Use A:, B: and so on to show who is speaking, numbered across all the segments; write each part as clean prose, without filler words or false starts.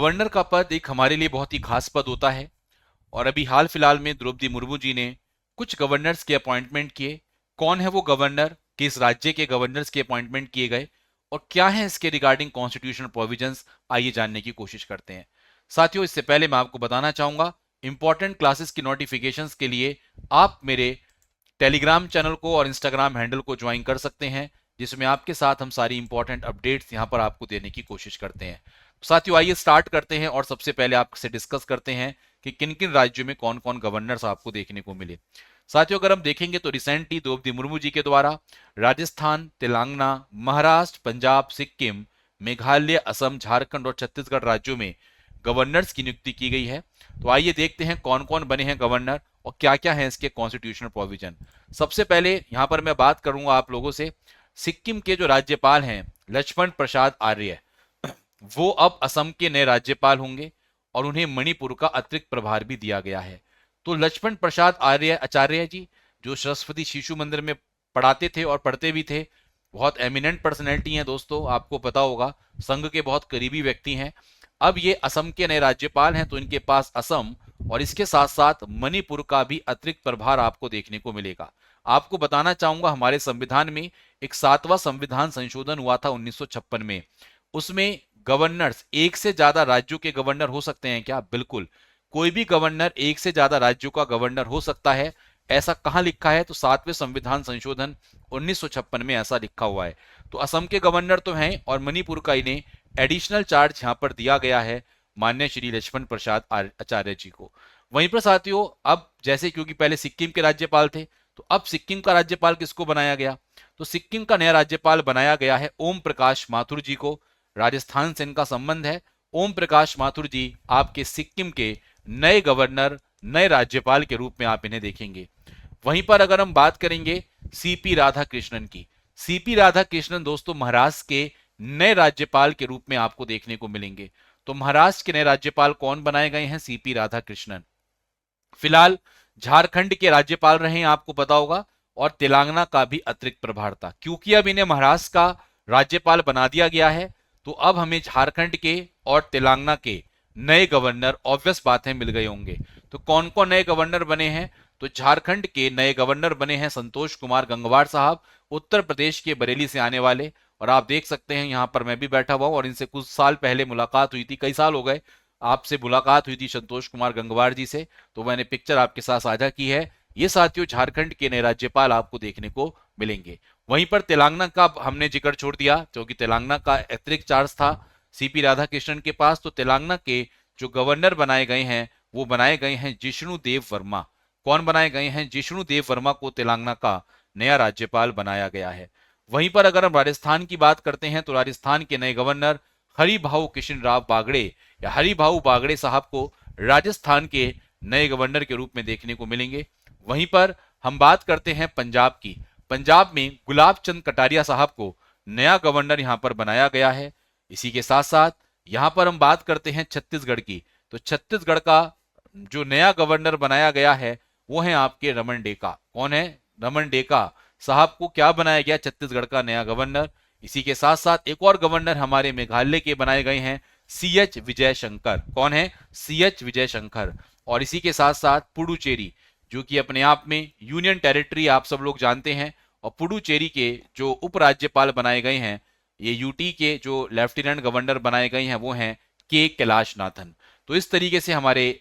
A: Governor का पद एक हमारे लिए बहुत ही खास पद होता है और अभी हाल फिलहाल में द्रौपदी मुर्मू जी ने कुछ गवर्नर्स के अपॉइंटमेंट किए। कौन है वो गवर्नर, किस राज्य के गवर्नर्स के अपॉइंटमेंट किए गए और क्या है इसके रिगार्डिंग कॉन्स्टिट्यूशनल प्रोविजंस, आइए जानने की कोशिश करते हैं। साथियों, इससे पहले मैं आपको बताना चाहूंगा, इंपॉर्टेंट क्लासेस की नोटिफिकेशंस के लिए आप मेरे टेलीग्राम चैनल को और इंस्टाग्राम हैंडल को ज्वाइन कर सकते हैं, जिसमें आपके साथ हम सारी इंपॉर्टेंट अपडेट्स यहां पर आपको देने की कोशिश करते हैं। तो साथियों, आइए स्टार्ट करते हैं और सबसे पहले आपसे डिस्कस करते हैं कि किन किन राज्यों में कौन कौन गवर्नर्स आपको देखने को मिले। साथियों, अगर हम देखेंगे तो रिसेंटली द्रौपदी मुर्मू जी के द्वारा राजस्थान, तेलंगाना, महाराष्ट्र, पंजाब, सिक्किम, मेघालय, असम, झारखंड और छत्तीसगढ़ राज्यों में गवर्नर्स की नियुक्ति की गई है। तो आइए देखते हैं कौन कौन बने हैं गवर्नर और क्या क्या है इसके कॉन्स्टिट्यूशनल प्रोविजन। सबसे पहले यहां पर मैं बात करूंगा आप लोगों से, सिक्किम के जो राज्यपाल हैं लक्ष्मण प्रसाद आर्य, वो अब असम के नए राज्यपाल होंगे और उन्हें मणिपुर का अतिरिक्त प्रभार भी दिया गया है। तो लक्ष्मण प्रसाद आर्य आचार्य जी, जो सरस्वती शिशु मंदिर में पढ़ाते थे और पढ़ते भी थे, बहुत एमिनेंट पर्सनैलिटी हैं दोस्तों, आपको पता होगा, संघ के बहुत करीबी व्यक्ति हैं। अब ये असम के नए राज्यपाल हैं, तो इनके पास असम और इसके साथ साथ मणिपुर का भी अतिरिक्त प्रभार आपको देखने को मिलेगा। आपको बताना चाहूंगा, हमारे संविधान में एक 7वां संविधान संशोधन हुआ था 1956 में। उसमें गवर्नर्स, एक से ज्यादा राज्यों के गवर्नर हो सकते हैं क्या? बिल्कुल, कोई भी गवर्नर एक से ज्यादा राज्यों का गवर्नर हो सकता है। ऐसा कहां लिखा है? तो 7वें संविधान संशोधन 1956 में ऐसा लिखा हुआ है। तो असम के गवर्नर तो हैं और मणिपुर का इन्हें एडिशनल चार्ज यहां पर दिया गया है मान्य श्री लक्ष्मण प्रसाद आचार्य जी को। वहीं पर साथियों, अब जैसे क्योंकि पहले सिक्किम के राज्यपाल थे, तो अब सिक्किम का राज्यपाल किसको बनाया गया? तो सिक्किम का नया राज्यपाल बनाया गया है ओम प्रकाश माथुर जी को। राजस्थान से इनका संबंध है। ओम प्रकाश माथुर जी आपके सिक्किम के नए गवर्नर, नए राज्यपाल के रूप में आप इन्हें देखेंगे। वहीं पर अगर हम बात करेंगे सीपी राधाकृष्णन की, सीपी राधाकृष्णन दोस्तों महाराष्ट्र के नए राज्यपाल के रूप में आपको देखने को मिलेंगे। तो महाराष्ट्र के नए राज्यपाल कौन बनाए गए हैं? सीपी राधाकृष्णन। फिलहाल झारखंड के राज्यपाल रहे हैं, आपको पता होगा, और तेलंगाना का भी अतिरिक्त प्रभार था। क्योंकि अब इन्हें महाराष्ट्र का राज्यपाल बना दिया गया है, तो अब हमें झारखंड के और तेलंगाना के नए गवर्नर ऑब्वियस बात है मिल गए होंगे। तो कौन कौन नए गवर्नर बने हैं? तो झारखंड के नए गवर्नर बने हैं संतोष कुमार गंगवार साहब, उत्तर प्रदेश के बरेली से आने वाले। और आप देख सकते हैं यहां पर मैं भी बैठा हुआ हूं और इनसे कुछ साल पहले मुलाकात हुई थी, कई साल हो गए आपसे मुलाकात हुई थी संतोष कुमार गंगवार जी से, तो मैंने पिक्चर आपके साथ साझा की है। ये साथियों झारखंड के नए राज्यपाल आपको देखने को मिलेंगे। वहीं पर तेलंगाना का हमने जिक्र छोड़ दिया, क्योंकि तेलंगाना का अतिरिक्त चार्ज था सीपी राधाकृष्णन के पास। तो तेलंगाना के जो गवर्नर बनाए गए हैं वो बनाए गए हैं जिष्णु देव वर्मा। कौन बनाए गए हैं? जिष्णु देव वर्मा को तेलंगाना का नया राज्यपाल बनाया गया है। वहीं पर अगर हम राजस्थान की बात करते हैं, तो राजस्थान के नए गवर्नर हरिभाऊ किशन राव बागड़े या हरिभाऊ बागड़े साहब को राजस्थान के नए गवर्नर के रूप में देखने को मिलेंगे। वहीं पर हम बात करते हैं पंजाब की। पंजाब में गुलाब चंद कटारिया साहब को नया गवर्नर यहां पर बनाया गया है। इसी के साथ साथ यहां पर हम बात करते हैं छत्तीसगढ़ की। तो छत्तीसगढ़ का जो नया गवर्नर बनाया गया है वो है आपके रमन डेका। कौन है? रमन डेका साहब को क्या बनाया गया? छत्तीसगढ़ का नया गवर्नर। इसी के साथ साथ एक और गवर्नर हमारे मेघालय के बनाए गए हैं सीएच विजय शंकर। कौन है? सीएच विजय शंकर। और इसी के साथ साथ पुडुचेरी, जो कि अपने आप में यूनियन टेरिटरी आप सब लोग जानते हैं, और पुडुचेरी के जो उपराज्यपाल बनाए गए हैं, ये यूटी के जो लेफ्टिनेंट गवर्नर बनाए गए हैं वो हैं के कैलाश नाथन। तो इस तरीके से हमारे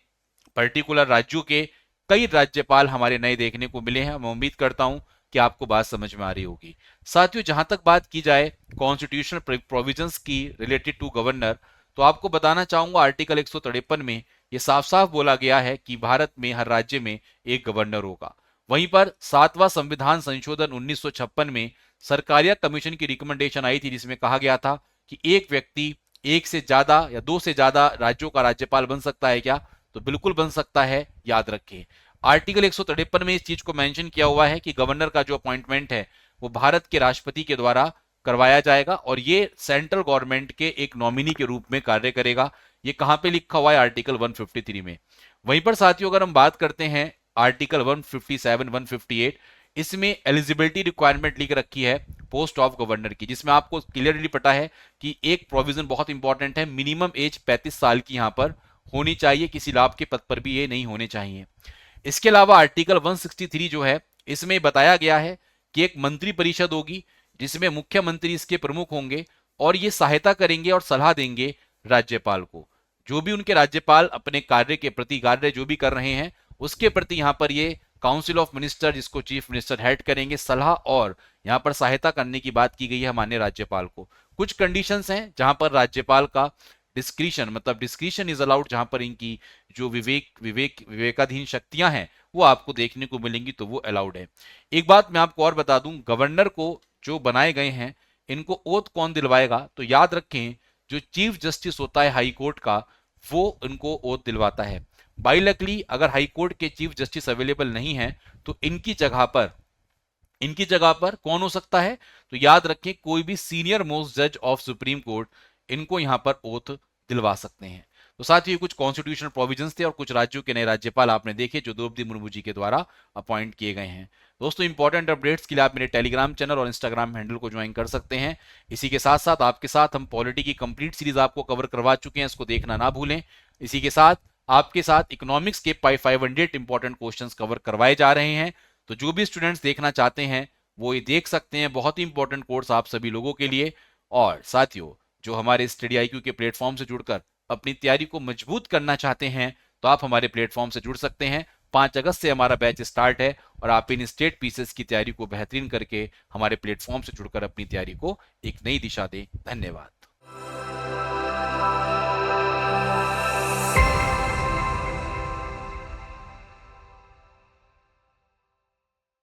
A: पर्टिकुलर राज्यों के कई राज्यपाल हमारे नए देखने को मिले हैं। मैं उम्मीद करता हूं कि आपको बात समझ में आ रही होगी। साथियों, जहां तक बात की जाए कॉन्स्टिट्यूशनल प्रोविजंस की रिलेटेड टू गवर्नर, तो आपको बताना चाहूंगा आर्टिकल 153 में ये साफ साफ बोला गया है कि भारत में हर राज्य में एक गवर्नर होगा। वहीं पर 7वां संविधान संशोधन 1956 में सरकारिया कमीशन की रिकमेंडेशन आई थी, जिसमें कहा गया था कि एक व्यक्ति एक से ज्यादा या दो से ज्यादा राज्यों का राज्यपाल बन सकता है क्या? तो बिल्कुल बन सकता है, याद रखें। आर्टिकल 153 में इस चीज को मेंशन किया हुआ है कि गवर्नर का जो अपॉइंटमेंट है वो भारत के राष्ट्रपति के द्वारा करवाया जाएगा और ये सेंट्रल गवर्नमेंट के एक नॉमिनी के रूप में कार्य करेगा। ये कहां पे लिखा हुआ है? आर्टिकल 153 में। वहीं पर साथियों अगर हम बात करते हैं आर्टिकल 157, 158, इसमें एलिजिबिलिटी रिक्वायरमेंट लिख रखी है पोस्ट ऑफ गवर्नर की, जिसमें आपको क्लियरली पता है कि एक प्रोविजन बहुत इंपॉर्टेंट है, मिनिमम एज 35 साल की यहां पर होनी चाहिए, किसी लाभ के पद पर भी ये नहीं होने चाहिए। इसके अलावा आर्टिकल 163 जो है, इसमें बताया गया है कि एक मंत्री परिषद होगी जिसमें मुख्यमंत्री इसके प्रमुख होंगे और ये सहायता करेंगे और सलाह देंगे राज्यपाल को। जो भी उनके राज्यपाल अपने कार्य के प्रति, कार्य जो भी कर रहे हैं उसके प्रति यहाँ पर ये काउंसिल ऑफ मिनिस्टर, जिसको चीफ मिनिस्टर हेड करेंगे, सलाह और यहाँ पर सहायता करने की बात की गई है माननीय राज्यपाल को। कुछ कंडीशंस हैं जहां पर राज्यपाल का डिस्क्रिशन, मतलब डिस्क्रिशन इज अलाउड, जहां पर इनकी जो विवेकाधीन शक्तियां हैं वो आपको देखने को मिलेंगी, तो वो अलाउड है। एक बात मैं आपको और बता दूं, गवर्नर को जो बनाए गए हैं इनको ओथ कौन दिलवाएगा, तो याद रखें जो चीफ जस्टिस होता है हाई कोर्ट का, वो इनको ओथ दिलवाता है। बाई लकली अगर हाई कोर्ट के चीफ जस्टिस अवेलेबल नहीं है तो इनकी जगह पर कौन हो सकता है, तो याद रखें कोई भी सीनियर मोस्ट जज ऑफ सुप्रीम कोर्ट इनको यहां पर ओथ दिलवा सकते हैं। तो साथ ही कुछ कॉन्स्टिट्यूशनल प्रोविजंस थे और कुछ राज्यों के नए राज्यपाल आपने देखे जो द्रौपदी मुर्मू जी के द्वारा अपॉइंट किए गए हैं। दोस्तों, इंपॉर्टेंट अपडेट्स के लिए आप मेरे टेलीग्राम चैनल और इंस्टाग्राम हैंडल को ज्वाइन कर सकते हैं। इसी के साथ साथ आपके साथ हम पॉलिटी की कंप्लीट सीरीज आपको कवर करवा चुके हैं, इसको देखना ना भूलें। इसी के साथ आपके साथ इकोनॉमिक्स के 500 इंपॉर्टेंट क्वेश्चंस कवर करवाए जा रहे हैं, तो जो भी स्टूडेंट्स देखना चाहते हैं वो ये देख सकते हैं। बहुत ही इंपॉर्टेंट कोर्स आप सभी लोगों के लिए। और साथियों, जो हमारे स्टडी आईक्यू के प्लेटफॉर्म से जुड़कर अपनी तैयारी को मजबूत करना चाहते हैं तो आप हमारे प्लेटफॉर्म से जुड़ सकते हैं। 5 अगस्त से हमारा बैच स्टार्ट है और आप इन स्टेट पीसेस की तैयारी को बेहतरीन करके हमारे प्लेटफॉर्म से जुड़कर अपनी तैयारी को एक नई दिशा दें। धन्यवाद।